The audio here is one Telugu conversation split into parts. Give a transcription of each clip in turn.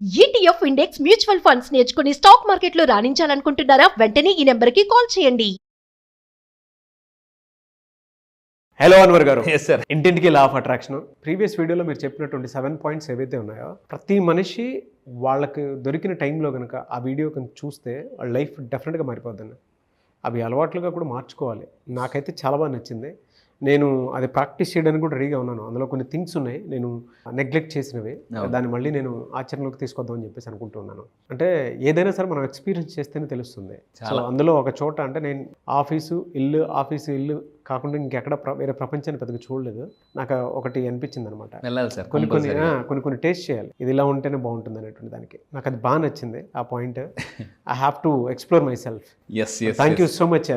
ETF ఇండెక్స్ మ్యూచువల్ ఫండ్స్ నేర్చుకుని స్టాక్ మార్కెట్లో రాణించాలనుకుంటున్నారా? వెంటనే ఈ నెంబర్కి కాల్ చేయండి. హలో అన్వర్ గారు. Yes sir. ఇంటింటికి లా ఆఫ్ అట్రాక్షన్ ప్రీవియస్ వీడియోలో మీరు చెప్పినటువంటి 7 పాయింట్స్ ఏవైతే ఉన్నాయో ప్రతి మనిషి వాళ్ళకి దొరికిన టైంలో కనుక ఆ వీడియో కనుక చూస్తే వాళ్ళ లైఫ్ డెఫినెట్గా మారిపోద్దండి. అవి అలవాట్లుగా కూడా మార్చుకోవాలి. నాకైతే చాలా బాగా నచ్చింది. నేను అది ప్రాక్టీస్ చేయడానికి కూడా రెడీగా ఉన్నాను. అందులో కొన్ని థింగ్స్ ఉన్నాయి నేను నెగ్లెక్ట్ చేసినవి, దాన్ని మళ్ళీ నేను ఆచరణలోకి తీసుకొద్దామని చెప్పేసి అనుకుంటున్నాను. అంటే ఏదైనా సరే మనం ఎక్స్పీరియన్స్ చేస్తేనే తెలుస్తుంది. సో అందులో ఒక చోట అంటే నేను ఆఫీసు ఇల్లు కాకుండా ఇంకెక్కడ వేరే ప్రపంచాన్ని పెద్దగా చూడలేదు. నాకు ఒకటి అనిపించింది అనమాట, కొన్ని టేస్ట్ చేయాలి, ఇది ఇలా ఉంటేనే బాగుంటుంది అనేటువంటి దానికి. నాకు అది బాగా నచ్చింది ఆ point. I have to explore my self. Thank you so much.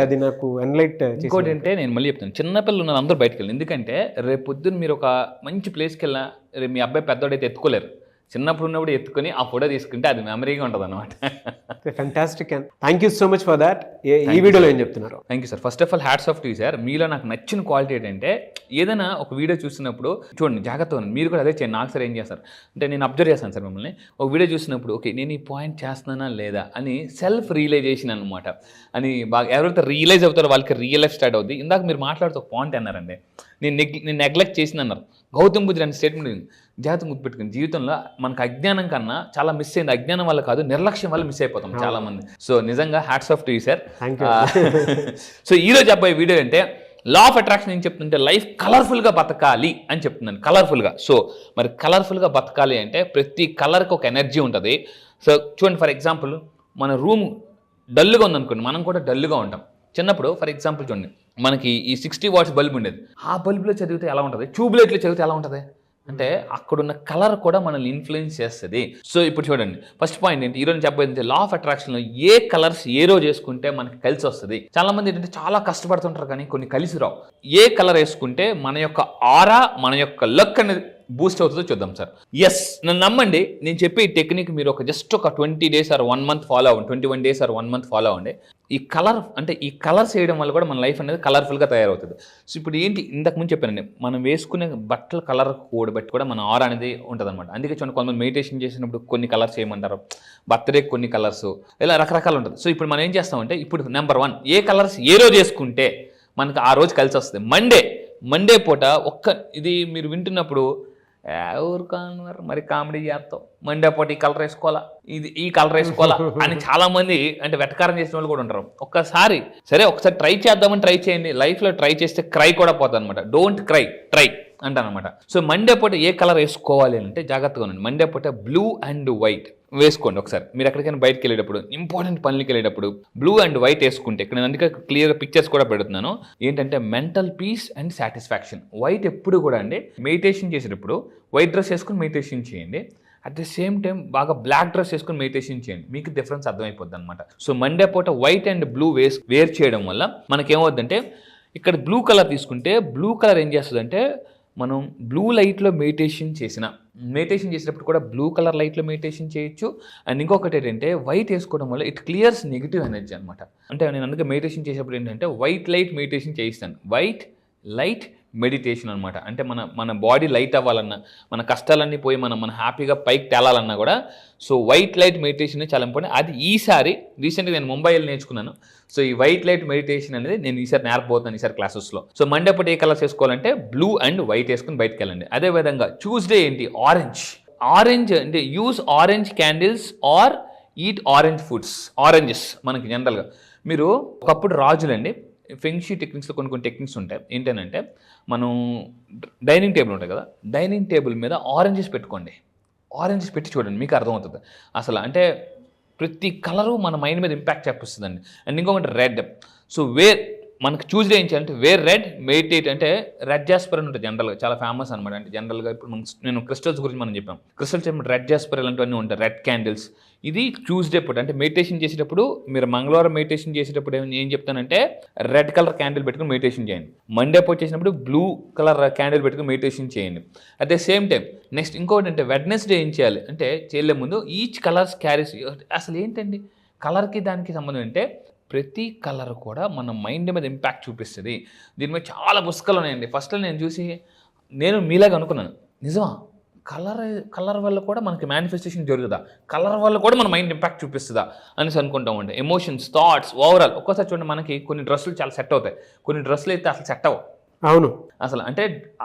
అది నాకు ఎన్లైట్. ఇంకోటి అంటే నేను మళ్ళీ చెప్తాను, చిన్నపిల్లలు ఉన్నారు అందరూ బయటకు వెళ్ళి, ఎందుకంటే రేపు పొద్దున్న మీరు ఒక మంచి ప్లేస్కి వెళ్ళినా రేపు మీ అబ్బాయి పెద్దోడైతే ఎత్తుకోలేరు. చిన్నప్పుడు ఉన్నప్పుడు ఎత్తుకొని ఆ ఫోటో తీసుకుంటే అది మెమరీగా ఉంటుంది అనమాట. Fantastic. And thank you so much for that. ఈ వీడియోలో ఏం చెప్తున్నారు? Thank you sir. First of all hats off to you sir. మీలో నాకు నచ్చిన క్వాలిటీ ఏంటంటే ఏదైనా ఒక వీడియో చూసినప్పుడు చూడండి, జాగ్రత్తగా మీరు కూడా అదే చేయండి. నాకు సార్ ఏం చేస్తారు అంటే నేను అబ్జర్వ్ చేస్తాను సార్ మిమ్మల్ని. ఒక వీడియో చూసినప్పుడు ఓకే నేను ఈ పాయింట్ చేస్తున్నానా లేదా అని సెల్ఫ్ రియలైజేషన్ అనమాట. అని బాగా ఎవరైతే రియలైజ్ అవుతారో వాళ్ళకి రియల్ లైఫ్ స్టార్ట్ అవుతుంది. ఇందాక మీరు మాట్లాడుతూ ఒక పాయింట్ అన్నారండి, నేను నెగ్లెక్ట్ చేసిన అన్నారు. గౌతమ్ బుద్ధుడు అనే స్టేట్మెంట్ జాగ్రత్త గుర్తుపెట్టుకుని, జీవితంలో మనకు అజ్ఞానం కన్నా చాలా మిస్ అయింది. అజ్ఞానం వల్ల కాదు, నిర్లక్ష్యం వల్ల మిస్ అయిపోతాం చాలా మంది. సో నిజంగా hats off to you sir. So ఈరోజు అబ్బాయి వీడియో అంటే లా ఆఫ్ అట్రాక్షన్ ఏం చెప్తుంటే లైఫ్ కలర్ఫుల్గా బతకాలి అని చెప్తున్నాను. కలర్ఫుల్గా. సో మరి కలర్ఫుల్గా బతకాలి అంటే ప్రతి కలర్కి ఒక ఎనర్జీ ఉంటుంది. సో చూడండి, ఫర్ ఎగ్జాంపుల్ మన రూమ్ డల్గా ఉందనుకోండి, మనం కూడా డల్గా ఉంటాం. చిన్నప్పుడు ఫర్ ఎగ్జాంపుల్ చూడండి, మనకి ఈ 60 వాట్స్ బల్బ్ ఉండేది. ఆ బల్బులో చదివితే ఎలా ఉంటుంది, ట్యూబ్లైట్లో చదివితే ఎలా ఉంటుంది అంటే అక్కడున్న కలర్ కూడా మనల్ని ఇన్ఫ్లుయెన్స్ చేస్తుంది. సో ఇప్పుడు చూడండి, ఫస్ట్ పాయింట్ ఏంటి ఈరోజు చెప్పబోయేది, లా ఆఫ్ అట్రాక్షన్లో ఏ కలర్స్ ఏ రోజు వేసుకుంటే మనకి కలిసి వస్తుంది. చాలా మంది ఏంటంటే చాలా కష్టపడుతుంటారు కానీ కొన్ని కలిసి రావు. ఏ కలర్ వేసుకుంటే మన యొక్క ఆరా, మన యొక్క లక్ అనేది బూస్ట్ అవుతుందో చూద్దాం సార్. ఎస్, నన్ను నమ్మండి, నేను చెప్పే ఈ టెక్నిక్ మీరు జస్ట్ ఒక 20 days ఆర్ 1 month ఫాలో అవ్వండి, 21 days ఆర్ 1 month ఫాలో అవ్వండి. ఈ కలర్ అంటే ఈ కలర్స్ వేయడం వల్ల కూడా మన లైఫ్ అనేది కలర్ఫుల్గా తయారవుతుంది. సో ఇప్పుడు ఏంటి ఇంతకు ముందు చెప్పానండి, మనం వేసుకునే బట్టల కలర్ కోడ్ బట్టి కూడా మన ఆరా అనేది ఉంటుంది అనమాట. అందుకే చూడండి, కొంతమంది మెడిటేషన్ చేసినప్పుడు కొన్ని కలర్స్ చేయమంటారు, బర్త్డే కొన్ని కలర్స్, ఇలా రకరకాలు ఉంటుంది. సో ఇప్పుడు మనం ఏం చేస్తామంటే, ఇప్పుడు నెంబర్ 1 ఏ కలర్స్ ఏ రోజు వేసుకుంటే మనకు ఆ రోజు కలిసి వస్తుంది. మండే పూట ఇది మీరు వింటున్నప్పుడు ఎవరు కాను మరి కామెడీ చేస్తావు, మండే పూట ఈ కలర్ వేసుకోవాలా, ఈ కలర్ వేసుకోవాలా అని చాలా మంది అంటే వెటకారం చేసిన వాళ్ళు కూడా ఉంటారు. ఒకసారి ట్రై చేద్దామని ట్రై చేయండి. లైఫ్లో ట్రై చేస్తే క్రై కూడా పోతుంది అనమాట. డోంట్ క్రై, ట్రై అంటానమాట. సో మండే పూట ఏ కలర్ వేసుకోవాలి అంటే జాగ్రత్తగా ఉండండి. మండే పూట బ్లూ అండ్ వైట్ వేసుకోండి. ఒకసారి మీరు ఎక్కడికైనా బయటకు వెళ్ళేటప్పుడు, ఇంపార్టెంట్ పనులకి వెళ్ళేటప్పుడు బ్లూ అండ్ వైట్ వేసుకుంటే, ఇక్కడ నేను అందుకే క్లియర్గా పిక్చర్స్ కూడా పెడుతున్నాను. ఏంటంటే mental peace and satisfaction. White ఎప్పుడు కూడా అండి మెడిటేషన్ చేసేటప్పుడు వైట్ డ్రెస్ వేసుకుని మెడిటేషన్ చేయండి. అట్ ద సేమ్ టైం బాగా బ్లాక్ డ్రెస్ వేసుకుని మెడిటేషన్ చేయండి, మీకు డిఫరెన్స్ అర్థమైపోద్ది అనమాట. సో మండే పూట వైట్ అండ్ బ్లూ వేర్ చేయడం వల్ల మనకేమవుద్దంటే, ఇక్కడ బ్లూ కలర్ తీసుకుంటే బ్లూ కలర్ ఏం చేస్తుందంటే, మనం బ్లూ లైట్లో మెడిటేషన్ చేసినప్పుడు కూడా బ్లూ కలర్ లైట్లో మెడిటేషన్ చేయొచ్చు. అండ్ ఇంకొకటి ఏంటంటే వైట్ వేసుకోవడం వల్ల ఇట్ క్లియర్స్ నెగిటివ్ ఎనర్జీ అనమాట. అంటే నేను అందుకే మెడిటేషన్ చేసేప్పుడు ఏంటంటే వైట్ లైట్ మెడిటేషన్ చేయిస్తాను. వైట్ లైట్ మెడిటేషన్ అనమాట. అంటే మన బాడీ లైట్ అవ్వాలన్నా, మన కష్టాలన్నీ పోయి మనం హ్యాపీగా పైకి తేలాలన్నా కూడా సో వైట్ లైట్ మెడిటేషన్ చాలా ఇంపార్టెంట్. అది రీసెంట్గా నేను ముంబై వెళ్ళి నేర్చుకున్నాను. సో ఈ వైట్ లైట్ మెడిటేషన్ అనేది నేను ఈసారి నేర్పబోతున్నాను ఈసారి క్లాసెస్లో. సో మండే పూట ఏ కలర్స్ వేసుకోవాలంటే బ్లూ అండ్ వైట్ వేసుకుని బయటకు వెళ్ళండి. అదేవిధంగా ట్యూస్డే ఏంటి, ఆరెంజ్ అంటే use orange candles are eat orange foods. Oranges మనకి జనరల్గా మీరు ఒకప్పుడు రాజులండి, ఫెంగ్షీ టెక్నిక్స్లో కొన్ని టెక్నిక్స్ ఉంటాయి. ఏంటంటే మనం డైనింగ్ టేబుల్ ఉంటుంది కదా, డైనింగ్ టేబుల్ మీద ఆరెంజెస్ పెట్టుకోండి. ఆరెంజెస్ పెట్టి చూడండి, మీకు అర్థమవుతుంది అసలు. అంటే ప్రతి కలరు మన మైండ్ మీద ఇంపాక్ట్ చూపిస్తుందండి. అండ్ ఇంకొకటి రెడ్. సో మనకు ట్యూస్డే ఏం చేయాలంటే వేర్ రెడ్, మెడిటేట్ అంటే రెడ్ జాస్పర్ అని ఉంటుంది జనరల్గా, చాలా ఫేమస్ అనమాట. అంటే జనరల్గా ఇప్పుడు నేను క్రిస్టల్స్ గురించి మనం చెప్పాం. క్రిస్టల్స్ రెడ్ జాస్పర్ ఇలాంటివన్నీ ఉంటాయి, రెడ్ క్యాండిల్స్. ఇది ట్యూస్డే పూట అంటే మెడిటేషన్ చేసేటప్పుడు, మీరు మంగళవారం మెడిటేషన్ చేసేటప్పుడు ఏం చెప్తానంటే రెడ్ కలర్ క్యాండిల్ పెట్టుకుని మెడిటేషన్ చేయండి. మండే పూట చేసినప్పుడు బ్లూ కలర్ క్యాండిల్ పెట్టుకుని మెడిటేషన్ చేయండి. At the same time next ఇంకోటి అంటే వెడ్నెస్డే ఏం చేయాలి అంటే, చేయలే ముందు ఈచ్ కలర్స్ క్యారీస్. అసలు ఏంటండి కలర్కి దానికి సంబంధం అంటే ప్రతి కలర్ కూడా మన మైండ్ మీద ఇంపాక్ట్ చూపిస్తుంది. దీని మీద చాలా పుస్తకాలు ఉన్నాయండి. ఫస్ట్లో నేను చూసి నేను మీలాగా అనుకున్నాను, నిజమా కలర్ వల్ల కూడా మనకి మేనిఫెస్టేషన్ జరుగుతుందా, కలర్ వల్ల కూడా మన మైండ్ ఇంపాక్ట్ చూపిస్తుందా అనేసి అనుకుంటామండి. Emotions, thoughts, overall. ఒక్కోసారి చూడండి మనకి కొన్ని డ్రెస్సులు చాలా సెట్ అవుతాయి, కొన్ని డ్రెస్సులు అయితే అసలు సెట్ అవ్వవు. అవును, అసలు అంటే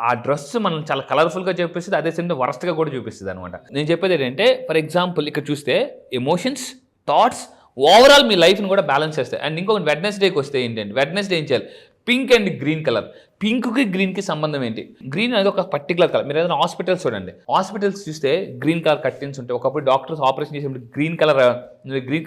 ఆ డ్రెస్ మనం చాలా కలర్ఫుల్గా చూపిస్తుంది, అదే సేమ్ వరస్ట్గా కూడా చూపిస్తుంది అనమాట. నేను చెప్పేది ఏంటంటే ఫర్ ఎగ్జాంపుల్ ఇక్కడ చూస్తే ఎమోషన్స్, థాట్స్, ఓవరాల్ మీ లైఫ్ని కూడా బ్యాలెన్స్ చేస్తాయి. అండ్ ఇంకొక వెడ్నెస్డేకి వస్తే ఏంటంటే వెడ్నెస్డే ఏం చేయాలి, పింక్ అండ్ గ్రీన్ కలర్. పింక్కి గ్రీన్కి సంబంధం ఏంటి? గ్రీన్ అనేది ఒక పర్టికులర్ కలర్. మీరు ఏదైనా హాస్పిటల్స్ చూడండి, హాస్పిటల్స్ చూస్తే గ్రీన్ కలర్ కర్టెన్స్ ఉంటాయి. ఒకప్పుడు డాక్టర్స్ ఆపరేషన్ చేసేప్పుడు గ్రీన్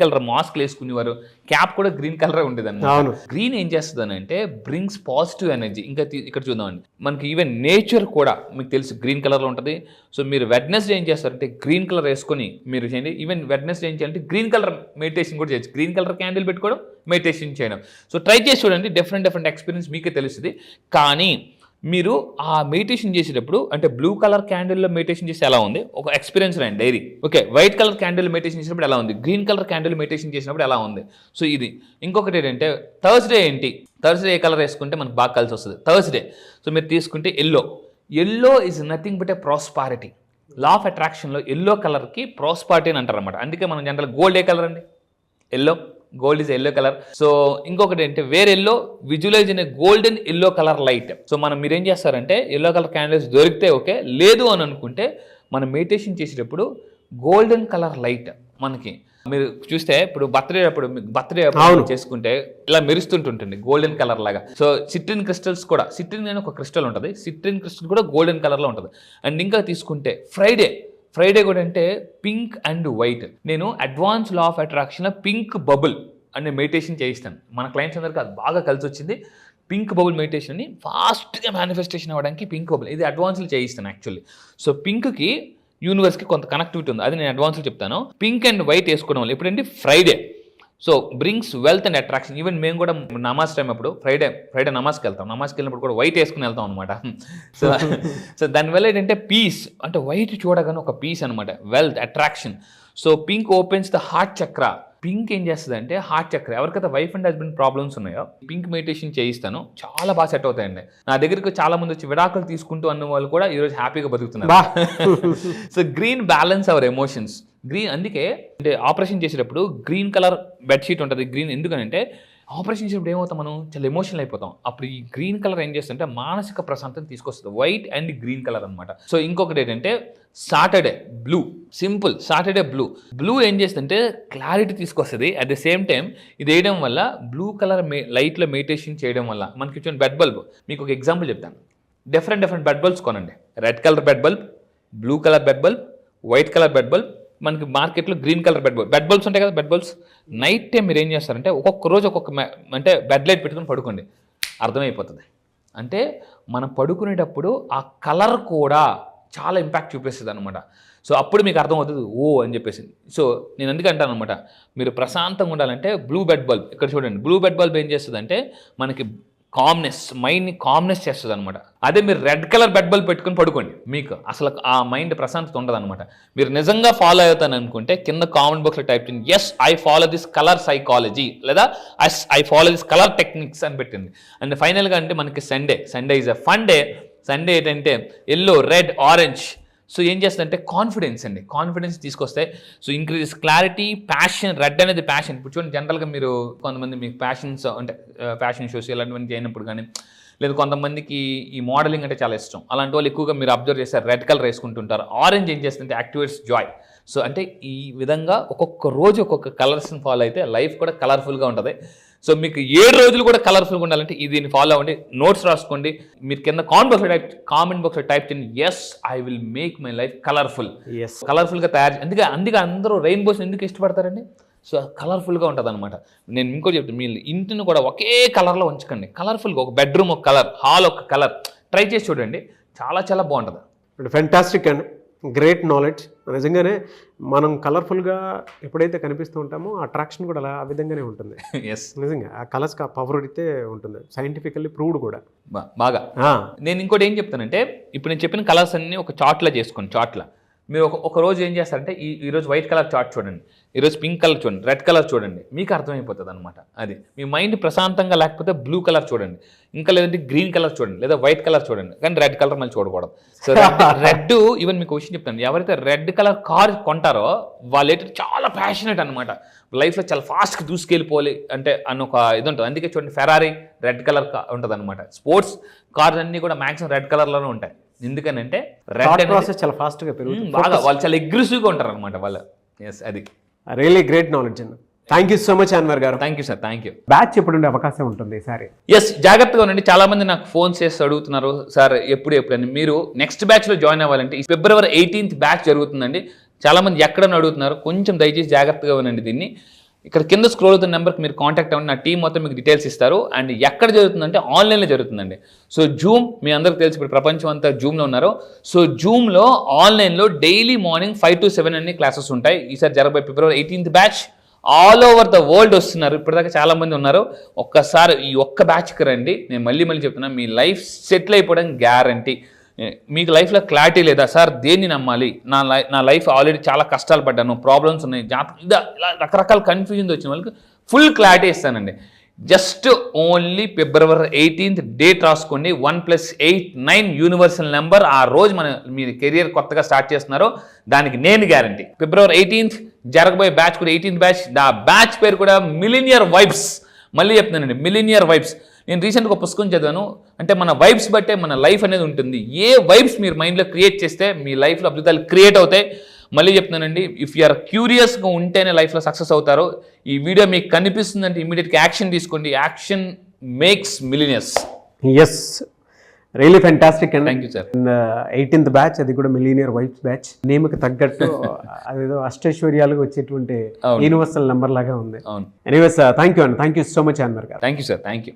కలర్ మాస్క్ వేసుకునేవారు, క్యాప్ కూడా గ్రీన్ కలర్ ఉండేది అన్నమాట. గ్రీన్ ఏం చేస్తుంది అంటే బ్రింగ్స్ పాజిటివ్ ఎనర్జీ. ఇంకా ఇక్కడ చూద్దామండి, మనకి ఈవెన్ నేచర్ కూడా మీకు తెలుసు గ్రీన్ కలర్లో ఉంటుంది. సో మీరు వెడ్నెస్డే ఏం చేస్తారంటే గ్రీన్ కలర్ వేసుకొని మీరు చేయండి. ఈవెన్ వెడ్నెస్డే ఏం చేయాలంటే గ్రీన్ కలర్ మెడిటేషన్ కూడా చేయొచ్చు, గ్రీన్ కలర్ క్యాండిల్ పెట్టుకోవడం, మెడిటేషన్ చేయడం. సో ట్రై చేసి చూడండి, డిఫరెంట్ ఎక్స్పీరియన్స్ మీకే తెలుస్తుంది. కానీ మీరు ఆ మెడిటేషన్ చేసేటప్పుడు అంటే బ్లూ కలర్ క్యాండిల్లో మెడిటేషన్ చేస్తే ఎలా ఉంది, ఒక ఎక్స్పీరియన్స్ రాయండి diary. Okay, white colour candle meditation చేసినప్పుడు ఎలా ఉంది, గ్రీన్ కలర్ క్యాండిల్ మెడిటేషన్ చేసినప్పుడు ఎలా ఉంది. సో ఇది. ఇంకొకటి ఏంటంటే థర్స్డే ఏంటి, థర్స్డే ఏ కలర్ వేసుకుంటే మనకు బాగా కలిసి వస్తుంది. థర్స్డే సో మీరు తీసుకుంటే yellow is nothing but a prosperity. Law of అట్రాక్షన్లో ఎల్లో కలర్కి ప్రాస్పారిటీ అని అంటారు అనమాట. అందుకే మనం జనరల్ గోల్డ్ ఏ కలర్ అండి, yellow. Gold is yellow colour. So ఇంకొకటి ఏంటంటే వేరే yellow visualize in golden yellow colour light. So మనం మీరేం చేస్తారంటే ఎల్లో కలర్ క్యాండిల్స్ దొరికితే ఓకే, లేదు అని అనుకుంటే మనం మెడిటేషన్ చేసేటప్పుడు గోల్డెన్ కలర్ లైట్ మనకి మీరు చూస్తే ఇప్పుడు బర్త్డే చేసుకుంటే ఇలా మెరుస్తుంటుంటుంది గోల్డెన్ కలర్ లాగా. సో సిట్రిన్ క్రిస్టల్స్ కూడా, సిట్రిన్ అనే ఒక క్రిస్టల్ ఉంటుంది, సిట్రిన్ క్రిస్టల్ కూడా గోల్డెన్ కలర్లో ఉంటుంది. అండ్ ఇంకా తీసుకుంటే ఫ్రైడే కూడా అంటే పింక్ అండ్ వైట్. నేను అడ్వాన్స్ లా ఆఫ్ అట్రాక్షన్లో పింక్ బబుల్ అనే మెడిటేషన్ చేయిస్తాను మన క్లయింట్స్ అందరికీ. అది బాగా కలిసి వచ్చింది. పింక్ బబుల్ మెడిటేషన్ని ఫాస్ట్గా మేనిఫెస్టేషన్ అవ్వడానికి పింక్ బబుల్ ఇది అడ్వాన్స్లో చేయిస్తాను యాక్చువల్లీ. సో పింక్కి యూనివర్స్కి కొంత కనెక్టివిటీ ఉంది, అది నేను అడ్వాన్స్లో చెప్తాను. పింక్ అండ్ వైట్ వేసుకోవడం వల్ల ఎప్పుడంటే Friday so brings wealth and attraction. Even మేము కూడా నమాజ్ టైం అప్పుడు ఫ్రైడే నమాజ్కి వెళ్తాం, నమాజ్కి వెళ్ళినప్పుడు కూడా వైట్ వేసుకుని వెళ్తాం అనమాట. సో దానివల్ల ఏంటంటే పీస్, అంటే వైట్ చూడగానే ఒక పీస్ అనమాట, wealth, attraction. So pink opens the heart చక్ర. పింక్ ఏం చేస్తుంది అంటే హార్ట్ చక్ర. ఎవరికైతే వైఫ్ అండ్ హస్బెండ్ ప్రాబ్లమ్స్ ఉన్నాయో పింక్ మెడిటేషన్ చేయిస్తాను, చాలా బాగా సెట్ అవుతాయండి. నా దగ్గరికి చాలా మంది వచ్చి విడాకులు తీసుకుంటూ అన్న వాళ్ళు కూడా ఈరోజు హ్యాపీగా బతుకుతున్నారు. So green balance hour emotions. Green అందుకే అంటే ఆపరేషన్ చేసేటప్పుడు గ్రీన్ కలర్ బెడ్షీట్ ఉంటుంది. గ్రీన్ ఎందుకనంటే ఆపరేషన్ చేసేటప్పుడు ఏమవుతాం, మనం చాలా ఎమోషనల్ అయిపోతాం. అప్పుడు ఈ గ్రీన్ కలర్ ఏం చేస్తుంటే మానసిక ప్రశాంతత తీసుకొస్తుంది. వైట్ అండ్ గ్రీన్ కలర్ అనమాట. సో ఇంకొకటి ఏంటంటే Saturday blue. Simple, Saturday blue ఏం చేస్తుంటే క్లారిటీ తీసుకొస్తుంది. అట్ ద సేమ్ టైం ఇది వేయడం వల్ల బ్లూ కలర్ లైట్లో మెడిటేషన్ చేయడం వల్ల మనకి ఇచ్చిన బెడ్ బల్బ్, మీకు ఒక ఎగ్జాంపుల్ చెప్తాను. డిఫరెంట్ బెడ్ బల్బ్స్ కొనండి. Red colour bed bulb, blue colour bed bulb, white colour bed bulb, మనకి మార్కెట్లో గ్రీన్ కలర్ బెడ్ బల్బ్స్ ఉంటాయి కదా. బెడ్ బల్బ్స్ నైట్ టైం మీరు ఏం చేస్తారంటే ఒక్కొక్క రోజు అంటే బెడ్ లైట్ పెట్టుకుని పడుకోండి, అర్థమైపోతుంది. అంటే మనం పడుకునేటప్పుడు ఆ కలర్ కూడా చాలా ఇంపాక్ట్ చూపిస్తుంది అనమాట. సో అప్పుడు మీకు అర్థమవుతుంది అని చెప్పేసి. సో నేను ఎందుకు అంటాను అనమాట, మీరు ప్రశాంతంగా ఉండాలంటే బ్లూ బెడ్ బల్బ్. ఇక్కడ చూడండి, బ్లూ బెడ్ బల్బ్ ఏం చేస్తుంది అంటే మనకి కామ్నెస్, మైండ్ని కామ్నెస్ చేస్తుంది అనమాట. అదే మీరు రెడ్ కలర్ బెడ్ బల్బ్ పెట్టుకుని పడుకోండి, మీకు అసలు ఆ మైండ్ ప్రశాంతత ఉండదు అనమాట. మీరు నిజంగా ఫాలో అవుతాను అనుకుంటే కింద కామెంట్ బాక్స్లో టైప్ చేయండి, yes I follow this colour psychology, లేదా yes I follow this colour techniques అని పెట్టింది. అండ్ ఫైనల్గా అంటే మనకి Sunday is a fun day. Sunday ఏంటంటే ఎల్లో, రెడ్, ఆరెంజ్. సో ఏం చేస్తుందంటే కాన్ఫిడెన్స్ తీసుకొస్తాయి. So increases clarity, passion. Red అనేది ప్యాషన్. ఇప్పుడు చూడండి, జనరల్గా మీరు కొంతమంది మీకు ప్యాషన్స్ అంటే ఫ్యాషన్ షోస్ ఇలాంటివన్నీ చేయనప్పుడు కానీ, లేదా కొంతమందికి ఈ మోడలింగ్ అంటే చాలా ఇష్టం, అలాంటి వాళ్ళు ఎక్కువగా మీరు అబ్జర్వ్ చేస్తారు రెడ్ కలర్ వేసుకుంటుంటారు. ఆరెంజ్ ఏం చేస్తుంటే యాక్టివేట్స్ జాయ్. సో అంటే ఈ విధంగా ఒక్కొక్క రోజు ఒక్కొక్క కలర్స్ని ఫాలో అయితే లైఫ్ కూడా కలర్ఫుల్గా ఉంటుంది. సో మీకు 7 రోజులు కూడా కలర్ఫుల్గా ఉండాలంటే దీన్ని ఫాలో అవ్వండి. నోట్స్ రాసుకోండి. మీరు కింద కామెంట్ బాక్స్లో టైప్ చేయండి, yes I will make my life కలర్ఫుల్గా తయారు. అందుకే అందరూ రెయిన్బోస్ ఎందుకు ఇష్టపడతారండి? సో కలర్ఫుల్గా ఉంటుంది అనమాట. నేను ఇంకో చెప్తాను, మీ ఇంటిని కూడా ఒకే కలర్లో ఉంచకండి. కలర్ఫుల్గా ఒక బెడ్రూమ్ ఒక కలర్, హాల్ ఒక కలర్, ట్రై చేసి చూడండి, చాలా బాగుంటుంది. ఫెంటాస్టిక్ అండి, గ్రేట్ నాలెడ్జ్. నిజంగానే మనం కలర్ఫుల్గా ఎప్పుడైతే కనిపిస్తూ ఉంటామో అట్రాక్షన్ కూడా అలా ఆ విధంగానే ఉంటుంది. ఎస్, నిజంగా ఆ కలర్స్కి ఆ పవర్ అయితే ఉంటుంది, సైంటిఫికల్లీ ప్రూవ్డ్ కూడా బాగా. నేను ఇంకోటి ఏం చెప్తానంటే, ఇప్పుడు నేను చెప్పిన కలర్స్ అన్ని ఒక చార్ట్లో చేసుకోండి. చార్ట్లో మీరు ఒక రోజు ఏం చేస్తారంటే ఈరోజు వైట్ కలర్ చార్ట్ చూడండి, ఈరోజు పింక్ కలర్ చూడండి, రెడ్ కలర్ చూడండి, మీకు అర్థమైపోతుంది అనమాట. అది మీ మైండ్ ప్రశాంతంగా లేకపోతే బ్లూ కలర్ చూడండి, ఇంకా లేదంటే గ్రీన్ కలర్ చూడండి, లేదా వైట్ కలర్ చూడండి, కానీ రెడ్ కలర్ మళ్ళీ చూడకూడదు. సో రెడ్ ఈవెన్ మీకు విషయం చెప్తాను, ఎవరైతే రెడ్ కలర్ కార్ కొంటారో వాళ్ళైతే చాలా ప్యాషనెట్ అనమాట, లైఫ్లో చాలా ఫాస్ట్గా దూసుకెళ్ళిపోవాలి అంటే అన్న ఒక ఇది ఉంటుంది. అందుకే చూడండి ఫెరారీ రెడ్ కలర్ ఉంటుంది అనమాట. స్పోర్ట్స్ కార్స్ అన్నీ కూడా మ్యాక్సిమం రెడ్ కలర్లోనే ఉంటాయి. ఎందుకనంటే రెడ్ ప్రాసెస్ చాలా ఫాస్ట్గా పెరుగుతుంది, బాగా వాళ్ళు చాలా అగ్రెసివ్గా ఉంటారు అనమాట వాళ్ళు. ఎస్, అది రియలీ గ్రేట్ నాలెడ్జ్ అన్న. Thank you so much Anwar garu. Thank you sir, thank you. Batch ఎప్పుడు ఉండే అవకాశం ఉంటుంది ఈసారి? ఎస్, జాగ్రత్తగా ఉండండి. చాలా మంది నాకు ఫోన్ చేసి అడుగుతున్నారు, సార్ ఎప్పుడు అని. మీరు నెక్స్ట్ బ్యాచ్లో జాయిన్ అవ్వాలంటే ఈ February 18th బ్యాచ్ జరుగుతుందండి. చాలా మంది ఎక్కడని అడుగుతున్నారు, కొంచెం దయచేసి జాగ్రత్తగా ఉండండి. దీన్ని ఇక్కడ కింద స్క్రోల్ అవుతున్న నెంబర్కి మీరు కాంటాక్ట్ అవ్వండి, నా టీం మొత్తం మీకు డీటెయిల్స్ ఇస్తారు. అండ్ ఎక్కడ జరుగుతుందంటే ఆన్లైన్లో జరుగుతుందండి. సో జూమ్ మీ అందరికీ తెలిసి ఇప్పుడు ప్రపంచం అంతా జూమ్లో ఉన్నారు. సో జూమ్లో ఆన్లైన్లో డైలీ మార్నింగ్ 5 to 7 అన్ని క్లాసెస్ ఉంటాయి. ఈసారి జరగబోయే February 18th batch all over the world వస్తున్నారు. ఇప్పటిదాకా చాలా మంది ఉన్నారు. ఒక్కసారి ఈ ఒక్క బ్యాచ్కి రండి. నేను మళ్ళీ చెప్తున్నా, మీ లైఫ్ సెటిల్ అయిపోవడం గ్యారంటీ. మీకు లైఫ్లో క్లారిటీ లేదా సార్, దేన్ని నమ్మాలి, నా లైఫ్ ఆల్రెడీ చాలా కష్టాలు పడ్డాను, ప్రాబ్లమ్స్ ఉన్నాయి, ఇలా రకరకాల కన్ఫ్యూజన్ వచ్చిన వాళ్ళకి ఫుల్ క్లారిటీ ఇస్తానండి. Just only February 18th date రాసుకోండి. 1+8 9 యూనివర్సల్ నెంబర్. ఆ రోజు మీరు కెరియర్ కొత్తగా స్టార్ట్ చేస్తున్నారో దానికి నేను గ్యారంటీ. February 18th జరగబోయే బ్యాచ్ కూడా 18th బ్యాచ్. ఆ బ్యాచ్ పేరు కూడా మిలీనియర్ వైబ్స్. మళ్ళీ చెప్తున్నానండి, మిలీనియర్ వైబ్స్. నేను రీసెంట్గా ఒక పుస్తకం చదివాను, అంటే మన వైబ్స్ బట్టే మన లైఫ్ అనేది ఉంటుంది. ఏ వైబ్స్ మీరు మైండ్లో క్రియేట్ చేస్తే మీ లైఫ్లో అద్భుతాలు క్రియేట్ అవుతాయి. మళ్ళీ చెప్తున్నానండి, ఇఫ్ యూఆర్ క్యూరియస్గా ఉంటేనే లైఫ్లో సక్సెస్ అవుతారు. ఈ వీడియో మీకు కనిపిస్తుందంటే ఇమీడియట్గా యాక్షన్ తీసుకోండి. Action makes millionaires. Yes, really fantastic అండి. Thank you sir. 18th batch, అది కూడా మిలీనియర్ వైబ్స్ బ్యాచ్. నేమ్కి తగ్గట్టు అదేదో అష్టైశ్వర్యాలుగా వచ్చేటువంటి యూనివర్సల్ నెంబర్ లాగా ఉంది. అవును. ఎనీవేస్, థ్యాంక్ యూ అండి. Thank you so much Anwar garu. Thank you sir, thank you.